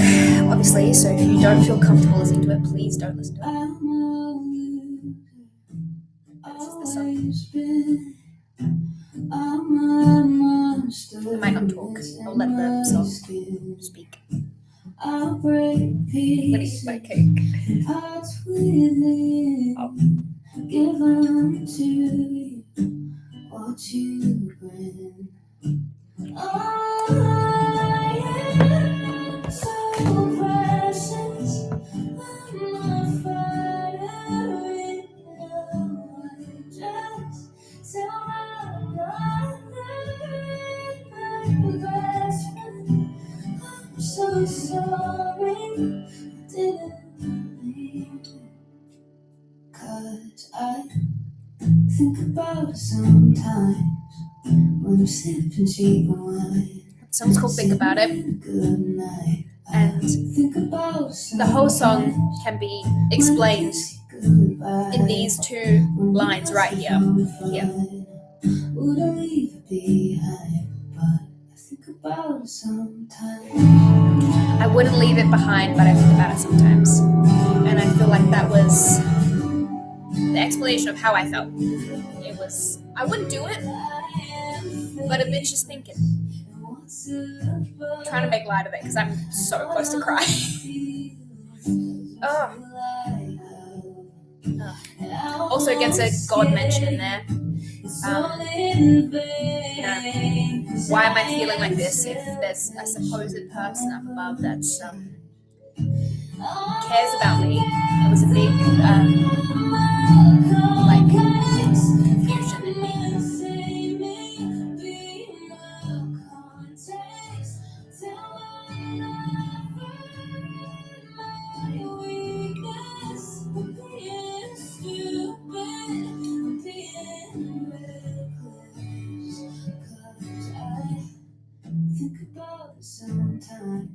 obviously, so if you don't feel comfortable listening to it, please don't listen to it. This is the song. I might not talk. I'll let the song speak. I'll break Let me eat my cake. parts within. Give unto you what you bring. I am so precious. I'm not fighting just tell my mother my best friend. I'm so sorry I didn't mean it. 'Cause I think about it sometimes when I'm sipping cheap wine. The song's called Think About It, Good night. and Think about the whole song can be explained in these two lines right here. Here. Would I leave it behind? But I think about it sometimes. I wouldn't leave it behind, but I think about it sometimes. And I feel like that was the explanation of how I felt. It was, I wouldn't do it, but a bitch is thinking. I'm trying to make light of it because I'm so close to crying. Oh. Also gets a God mention in there. You know, why am I feeling like this if there's a supposed person up above that cares about me? It was a big confusion in me. Sometimes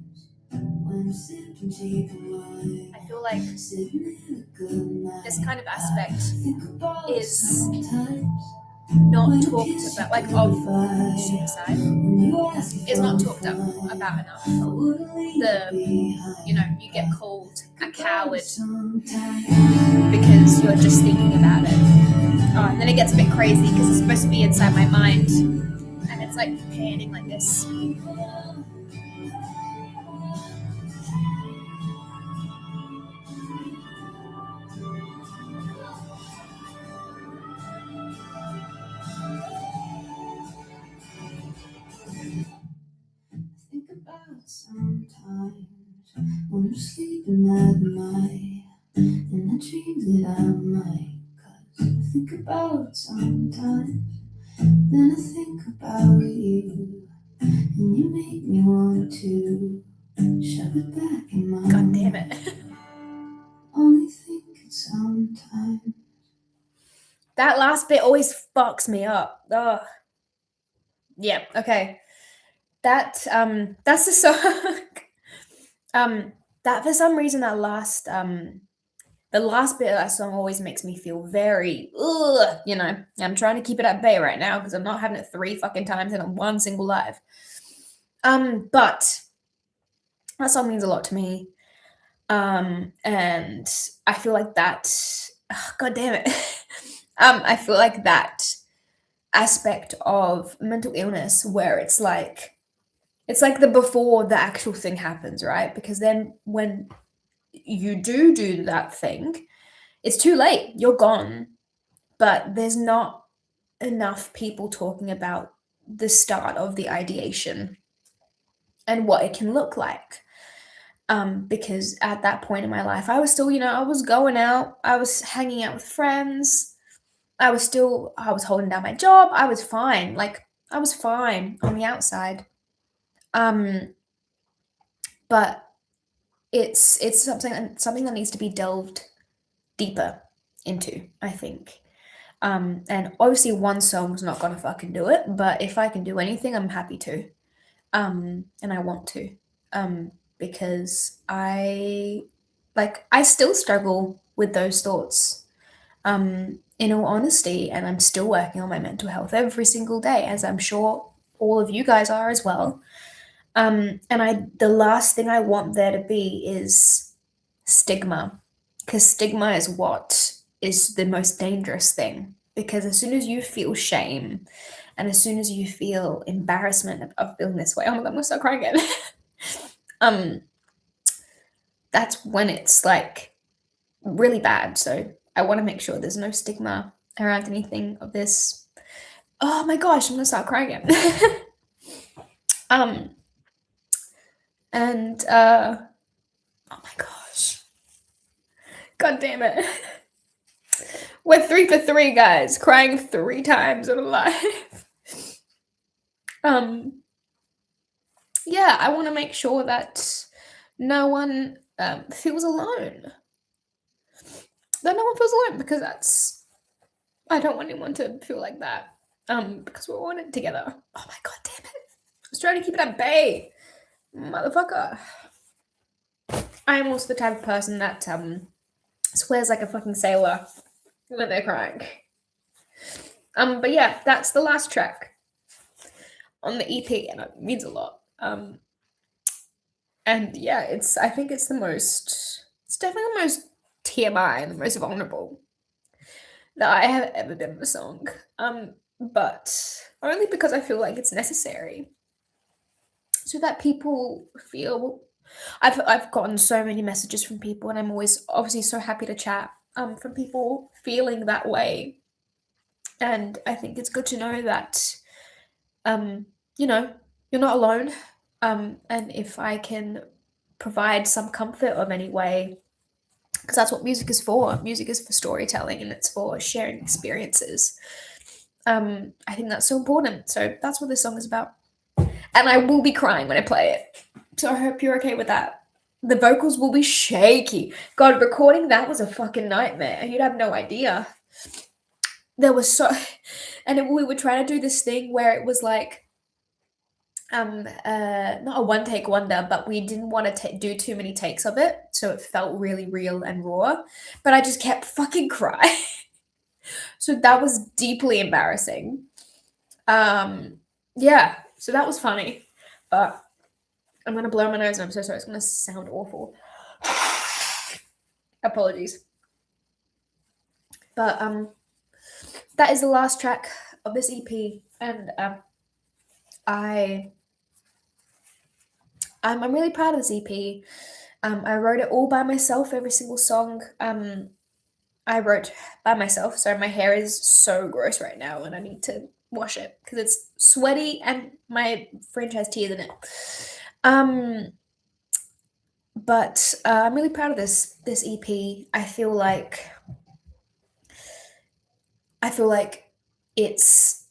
when I'm sipping cheap wine, I feel like this kind of aspect is not talked about, like of suicide, is not talked about enough. You get called a coward because you're just thinking about it. Oh, and then it gets a bit crazy because it's supposed to be inside my mind, and it's like panning like this. Think about sometimes when I'm sleeping at night and I dream that I might. 'Cause I think about sometimes, then I think about you, and you make me want to shove it back in my God damn it. Only think it sometimes. That last bit always fucks me up. Ugh. Yeah, okay. That's the song. That for some reason the last bit of that song always makes me feel very I'm trying to keep it at bay right now because I'm not having it 3 fucking times in one single live. But that song means a lot to me. And I feel like that God damn it. I feel like that aspect of mental illness where it's like the before the actual thing happens, right? Because then when you do that thing, it's too late. You're gone. But there's not enough people talking about the start of the ideation and what it can look like. Because at that point in my life, I was still, I was going out, I was hanging out with friends, I was holding down my job, I was fine. Like, I was fine on the outside. But it's something that needs to be delved deeper into, I think. And obviously one song's not gonna fucking do it, but if I can do anything, I'm happy to. And I want to. Because I still struggle with those thoughts. In all honesty, and I'm still working on my mental health every single day, as I'm sure all of you guys are as well. And the last thing I want there to be is stigma, because stigma is what is the most dangerous thing. because as soon as you feel shame and as soon as you feel embarrassment of feeling this way, oh my god, I'm gonna start crying again. um, that's when it's like really bad. So I want to make sure there's no stigma around anything of this. Oh my gosh, I'm gonna start crying again. um, and oh my gosh, god damn it. We're 3 for 3, guys. Crying 3 times in a life. Yeah, I want to make sure that no one feels alone. That no one feels alone, because I don't want anyone to feel like that. Because we're all in it together. Oh my god damn it. I was trying to keep it at bay. Motherfucker. I am also the type of person that swears like a fucking sailor when they're crying. But yeah, that's the last track on the EP, and it means a lot. And yeah, I think it's definitely the most TMI and the most vulnerable that I have ever been in a song. But only because I feel like it's necessary, so that people feel. I've gotten so many messages from people, and I'm always obviously so happy to chat from people feeling that way. And I think it's good to know that you know, you're not alone. And if I can provide some comfort of any way, because that's what music is for. Music is for storytelling and it's for sharing experiences. I think that's so important. So that's what this song is about. And I will be crying when I play it. So I hope you're okay with that. The vocals will be shaky. God, recording that was a fucking nightmare. You'd have no idea. There was so, and we were trying to do this thing where it was like, not a one take wonder, but we didn't want to do too many takes of it, so it felt really real and raw. But I just kept fucking crying. So that was deeply embarrassing. Yeah, so that was funny, but I'm gonna blow my nose and I'm so sorry, it's gonna sound awful. Apologies. But that is the last track of this EP, and I'm really proud of this EP. I wrote it all by myself, every single song. I wrote by myself, so my hair is so gross right now, and I need to wash it because it's sweaty and my fringe has tears in it. But I'm really proud of this EP. I feel like it's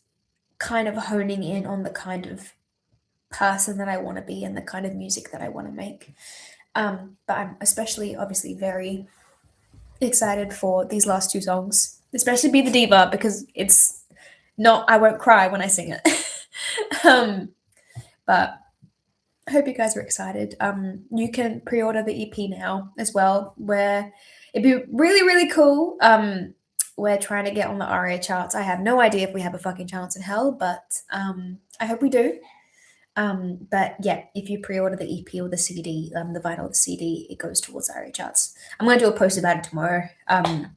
kind of honing in on the kind of person that I want to be and the kind of music that I want to make. But I'm especially obviously very excited for these last 2 songs, especially Be the Diva, because it's not, I won't cry when I sing it. But I hope you guys are excited. You can pre-order the EP now as well, where it'd be really, really cool. We're trying to get on the ARIA charts. I have no idea if we have a fucking chance in hell, but I hope we do. But yeah, if you pre-order the EP or the CD, the vinyl, the CD, it goes towards the ARIA charts. I'm going to do a post about it tomorrow. But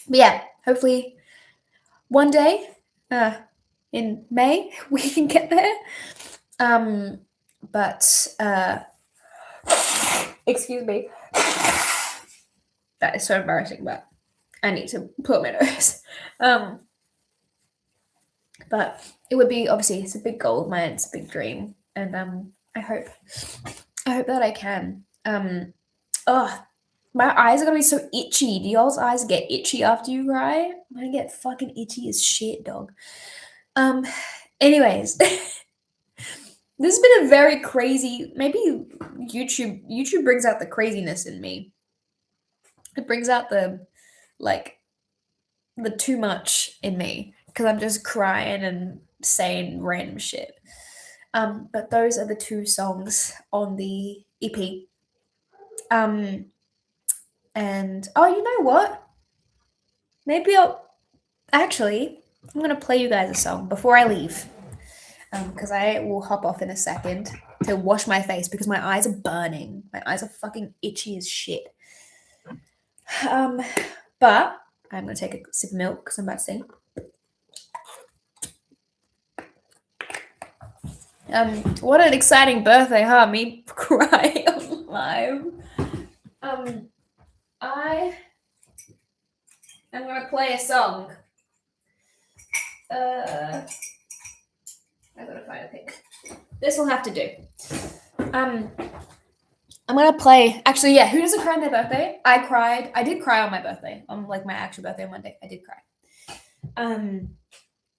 yeah, hopefully one day in May we can get there. But excuse me. That is so embarrassing, but I need to pull my nose. But it would be, obviously, it's a big goal of mine, it's a big dream, and I hope that I can. My eyes are gonna be so itchy. Do y'all's eyes get itchy after you cry? Mine get fucking itchy as shit, dog. Anyways, this has been a very crazy, maybe YouTube brings out the craziness in me. It brings out the too much in me, because I'm just crying and saying random shit. But those are the 2 songs on the EP. And oh, you know what? Maybe I'm gonna play you guys a song before I leave. Because I will hop off in a second to wash my face because my eyes are burning. My eyes are fucking itchy as shit. But I'm going to take a sip of milk because I'm about to sing. What an exciting birthday, huh? Me crying live. I am going to play a song. I gotta find a pic. This will have to do. I'm gonna play. Actually, yeah. Who doesn't cry on their birthday? I cried. I did cry on my birthday. On like my actual birthday on Monday. I did cry.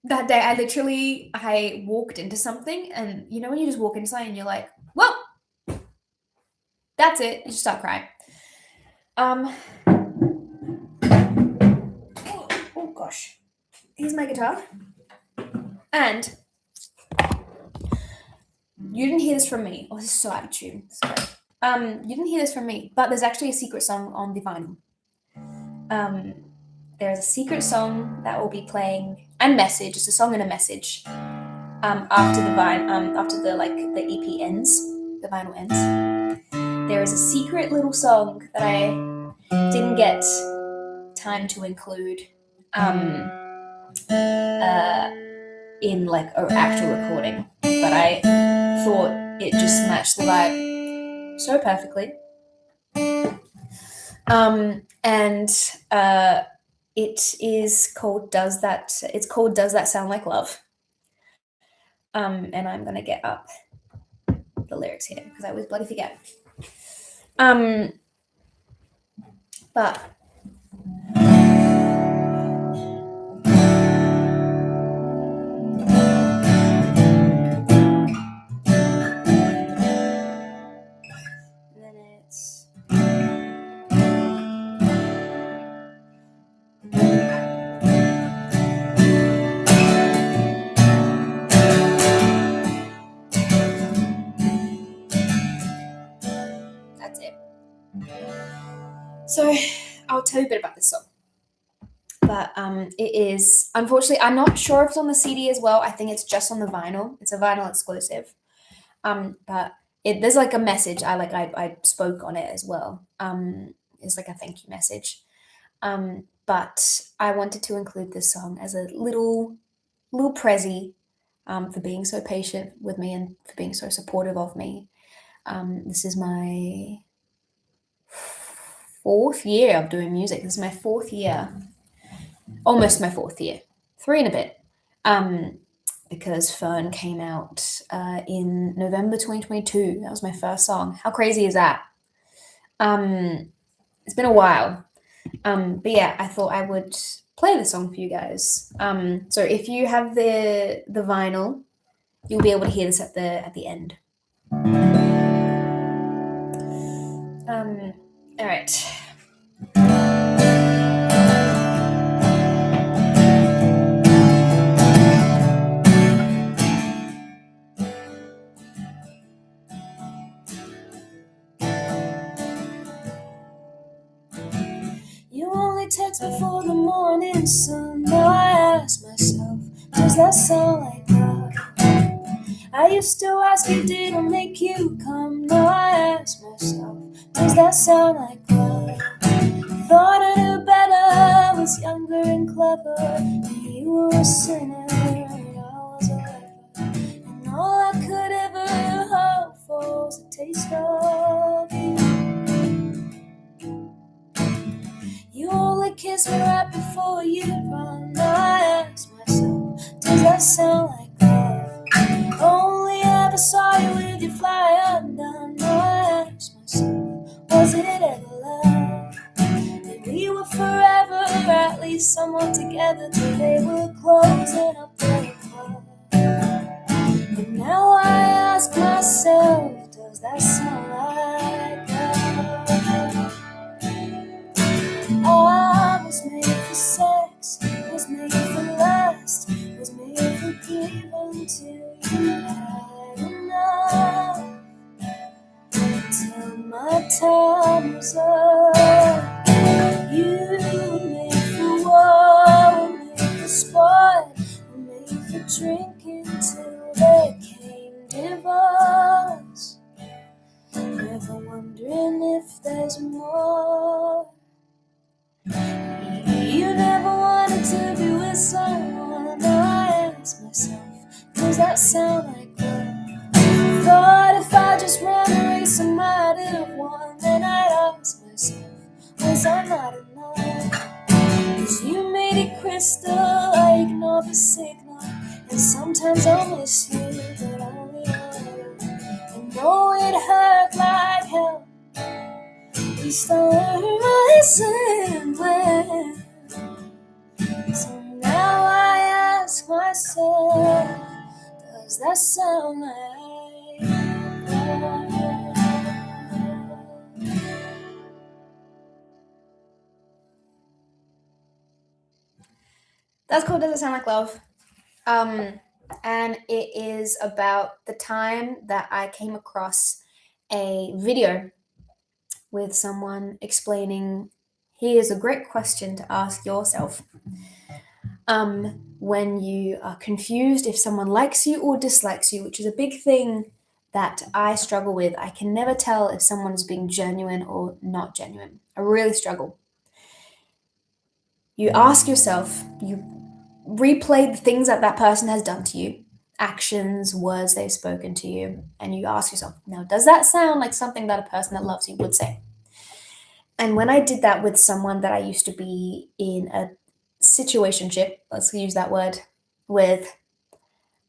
That day I walked into something, and you know when you just walk into something and you're like, well, that's it. You just start crying. Oh gosh. Here's my guitar. And you didn't hear this from me. Oh, this is so out of tune. Sorry. You didn't hear this from me, but there's actually a secret song on the vinyl. There's a secret song that will be playing and message. It's a song and a message. After the EP ends, the vinyl ends. There is a secret little song that I didn't get time to include in like an actual recording, but I thought it just matched the vibe so perfectly. It is called Does That Sound Like Love? And I'm gonna get up the lyrics here because I always bloody forget. But then it's that's it. So I'll tell you a bit about this song. But it is, unfortunately, I'm not sure if it's on the CD as well. I think it's just on the vinyl. It's a vinyl exclusive. But there's like a message. I spoke on it as well. It's like a thank you message. But I wanted to include this song as a little prezzy for being so patient with me and for being so supportive of me. This is my 4th year of doing music. This is my 4th year. Almost my 4th year. 3 and a bit. Because Fern came out in November 2022. That was my first song. How crazy is that? It's been a while. But yeah, I thought I would play the song for you guys. So if you have the vinyl, you'll be able to hear this at the end. All right. You only text before the morning sun. Now I ask myself, does that sound like love? I used to ask you, did it make you come? Now I ask myself, does that sound like love? Thought I knew better, was younger and clever, and you were a sinner and I was a lover. And all I could ever hope for was a taste of you. You only kissed me right before you run. I ask myself, does that sound like love? Only ever saw you with your fly undone. I ask myself, was it ever love? That we were forever, at least somewhat together, till they were closing up their club. But now I ask myself, does that sound like love? I was made for sex, was made for lust, was made for giving till you had enough. Till my time was up. You were made for war, were made for sport, were made for drinking till there came divorce. Never wondering if there's more. You know Does that sound like love? Thought if I just ran a race I might have won. Then I'd ask myself, was I not enough? 'Cause you made it crystal, I ignore the signal. And sometimes I'll miss you, but only you. I know it hurt like hell. At least I learned my lesson when. So now I ask myself, does that sound like love? That's called Does It Sound Like Love? And it is about the time that I came across a video with someone explaining, here's a great question to ask yourself. When you are confused if someone likes you or dislikes you, which is a big thing that I struggle with. I can never tell if someone's being genuine or not genuine. I really struggle. You ask yourself, you replay the things that that person has done to you, actions, words they've spoken to you, and you ask yourself, now, does that sound like something that a person that loves you would say? And when I did that with someone that I used to be in a situationship, let's use that word, with,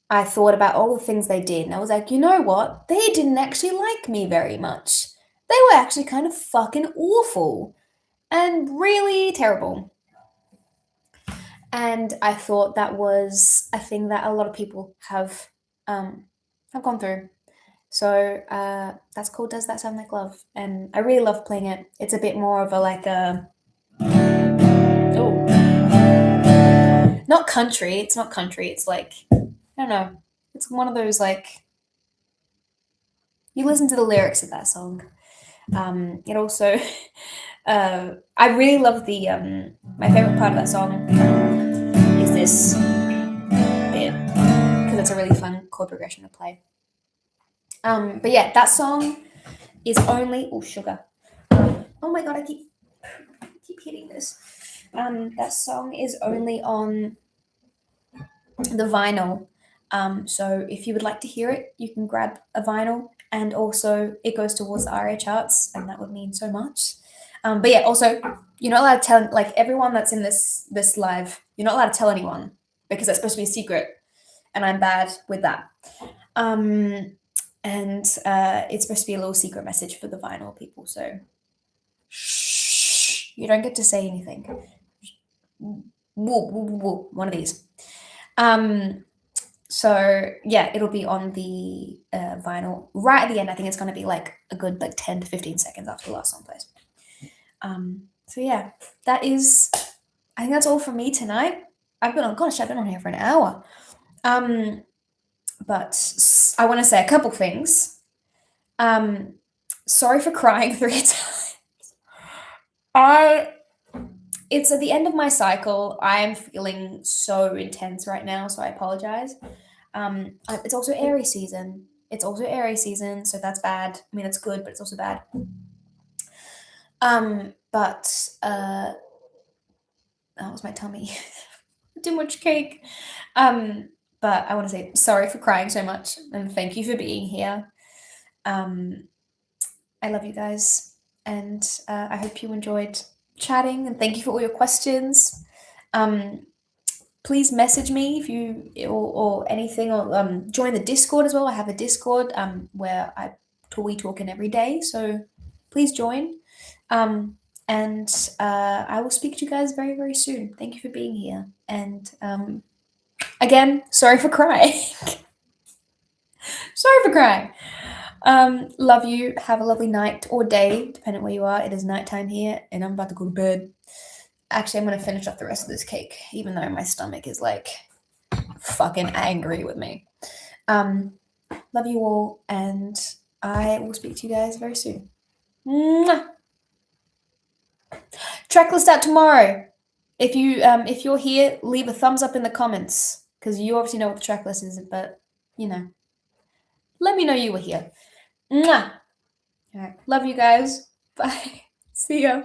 I thought about all the things they did, and I was like, you know what? They didn't actually like me very much. They were actually kind of fucking awful and really terrible. And I thought that was a thing that a lot of people have gone through. So that's called Does That Sound Like Love? And I really love playing it. It's a bit more of a like a not country. It's not country. It's like, I don't know. It's one of those like, you listen to the lyrics of that song. It also, I really love the, my favorite part of that song is this bit, because it's a really fun chord progression to play. But yeah, that song is only, oh, sugar. Oh my God, I keep hitting this. That song is only on the vinyl. So if you would like to hear it, you can grab a vinyl, and also it goes towards the ARIA charts, and that would mean so much. But yeah, also you're not allowed to tell, like, everyone that's in this live, you're not allowed to tell anyone because that's supposed to be a secret, and I'm bad with that. And it's supposed to be a little secret message for the vinyl people, so shh, you don't get to say anything. One of these. So yeah, it'll be on the vinyl right at the end. I think it's going to be like a good like 10 to 15 seconds after the last song plays. So yeah, that is, I think that's all from me tonight. I've been on here for an hour. But I want to say a couple things. Sorry for crying 3 times. It's at the end of my cycle. I am feeling so intense right now, so I apologize. It's also Aries season. So that's bad. I mean, it's good, but it's also bad. But that was my tummy. Too much cake. But I want to say sorry for crying so much, and thank you for being here. I love you guys, and I hope you enjoyed chatting, and thank you for all your questions. Please message me if you or anything, or join the Discord as well. I have a Discord where we talk in every day, so please join. And I will speak to you guys very, very soon. Thank you for being here, and again, sorry for crying. Sorry for crying. Love you. Have a lovely night or day, depending on where you are. It is nighttime here, and I'm about to go to bed. Actually, I'm going to finish off the rest of this cake, even though my stomach is like fucking angry with me. Love you all, and I will speak to you guys very soon. Mwah! Track list out tomorrow. If you're here, leave a thumbs up in the comments, because you obviously know what the track list is, but you know, let me know you were here. Mwah! All right, love you guys. Bye. See ya.